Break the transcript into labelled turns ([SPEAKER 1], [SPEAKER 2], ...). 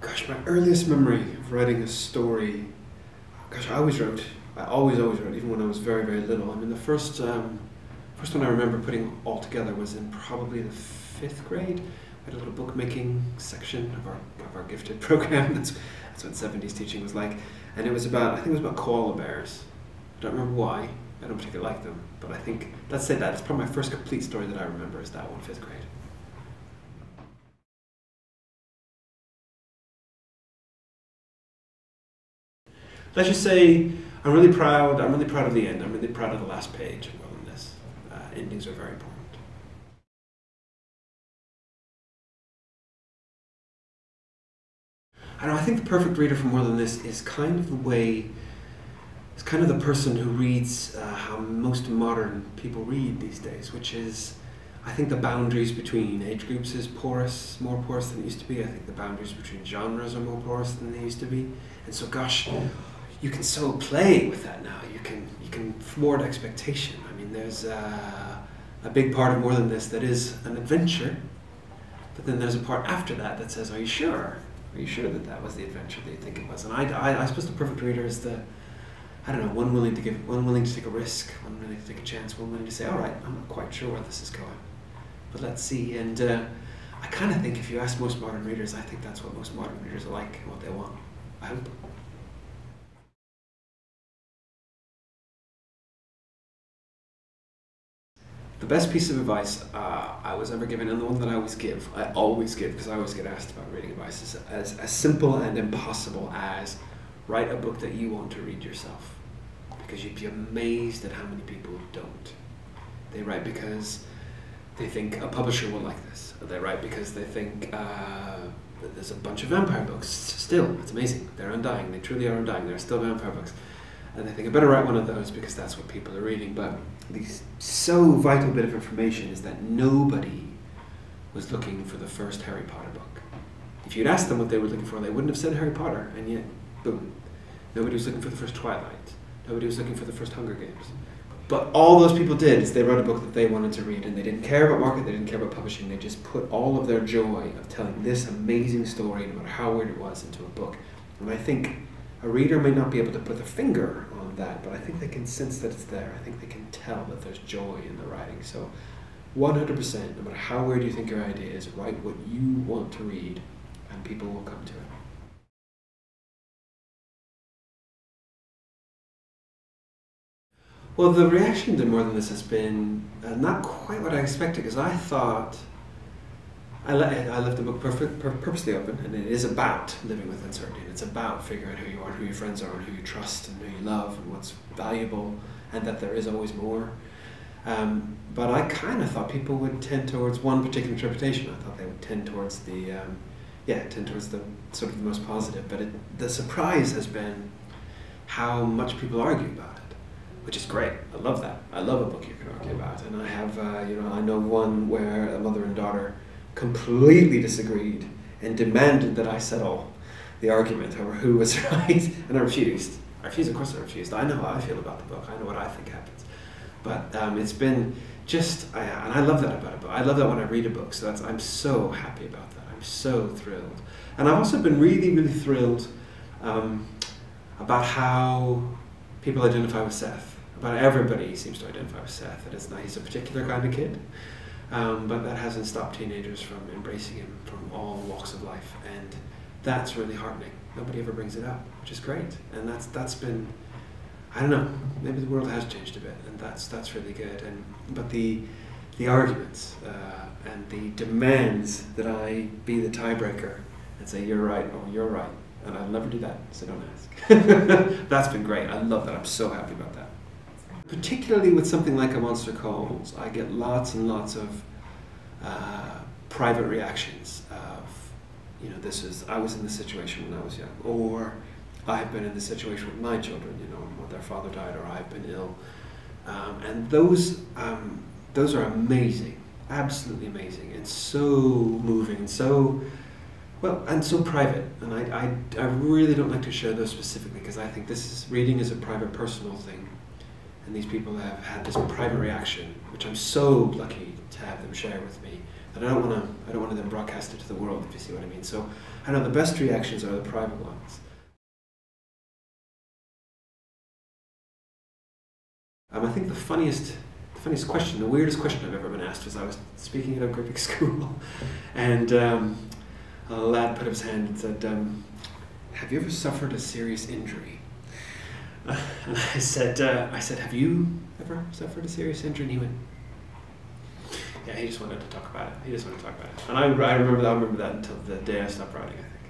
[SPEAKER 1] Gosh, my earliest memory of writing a story, gosh, I always wrote. I always wrote, even when I was very, very little. I mean, the first one I remember putting all together was in probably the 5th grade. We had a little bookmaking section of our gifted program. That's what 70s teaching was like. And it was about, I think it was about koala bears. I don't remember why. I don't particularly like them. But I think, let's say that. It's probably my first complete story that I remember is that one, 5th grade. Let's just say I'm really proud of the end. I'm really proud of the last page of More Than This. Endings are very important. I don't know, I think the perfect reader for More Than This is kind of the person who reads how most modern people read these days, which is, I think the boundaries between age groups is more porous than it used to be. I think the boundaries between genres are more porous than they used to be. And so, gosh, you can so play with that now. You can thwart expectation. I mean, there's a big part of More Than This that is an adventure, but then there's a part after that that says, are you sure? Are you sure that that was the adventure that you think it was? And I suppose the perfect reader is I don't know, one willing to take a risk, one willing to take a chance, one willing to say, all right, I'm not quite sure where this is going, but let's see. And I kind of think if you ask most modern readers, I think that's what most modern readers are like and what they want. I hope. The best piece of advice I was ever given, and the one that I always give because I always get asked about reading advice, is as simple and impossible as write a book that you want to read yourself. Because you'd be amazed at how many people don't. They write because they think a publisher will like this. Or they write because they think that there's a bunch of vampire books. Still, it's amazing. They're undying. They truly are undying. There are still vampire books. And they think, I better write one of those because that's what people are reading. But the so vital bit of information is that nobody was looking for the first Harry Potter book. If you'd asked them what they were looking for, they wouldn't have said Harry Potter, and yet, boom. Nobody was looking for the first Twilight. Nobody was looking for the first Hunger Games. But all those people did is they wrote a book that they wanted to read, and they didn't care about market, they didn't care about publishing, they just put all of their joy of telling this amazing story, no matter how weird it was, into a book. And I think a reader may not be able to put their finger on that, but I think they can sense that it's there. I think they can tell that there's joy in the writing. So 100%, no matter how weird you think your idea is, write what you want to read, and people will come to it. Well, the reaction to More Than This has been not quite what I expected, because I thought I left the book purposely open, and it is about living with uncertainty. And it's about figuring out who you are, who your friends are, and who you trust, and who you love, and what's valuable, and that there is always more. But I kind of thought people would tend towards one particular interpretation. I thought they would tend towards the sort of the most positive. But the surprise has been how much people argue about it, which is great. I love that. I love a book you can argue about. And I have, I know one where a mother and daughter completely disagreed and demanded that I settle the argument over who was right, and I refused. Of course I refused. I know how I feel about the book. I know what I think happens. But it's been just, and I love that about a book. I love that when I read a book, so I'm so happy about that. I'm so thrilled. And I've also been really, really thrilled about how people identify with Seth. About everybody seems to identify with Seth. And it's not, he's a particular kind of kid. But that hasn't stopped teenagers from embracing him from all walks of life, and that's really heartening. Nobody ever brings it up, which is great, and that's been, I don't know, maybe the world has changed a bit, and that's really good. But the arguments and the demands that I be the tiebreaker and say you're right or you're right, and I'll never do that, so don't ask. That's been great. I love that. I'm so happy about that. Particularly with something like A Monster Calls, I get lots and lots of private reactions of, I was in this situation when I was young, or I've been in this situation with my children, when their father died, or I've been ill. And those are amazing, absolutely amazing, and so moving, and so private. And I really don't like to share those specifically, because I think reading is a private, personal thing. And these people have had this private reaction, which I'm so lucky to have them share with me. that I don't want to then broadcast it to the world, if you see what I mean. So I know the best reactions are the private ones. I think the funniest question, the weirdest question I've ever been asked was I was speaking at a Gripping school, and a lad put up his hand and said, "Have you ever suffered a serious injury?" And I said, "Have you ever suffered a serious injury?" And he went, "Yeah." He just wanted to talk about it. And I remember that until the day I stopped writing, I think.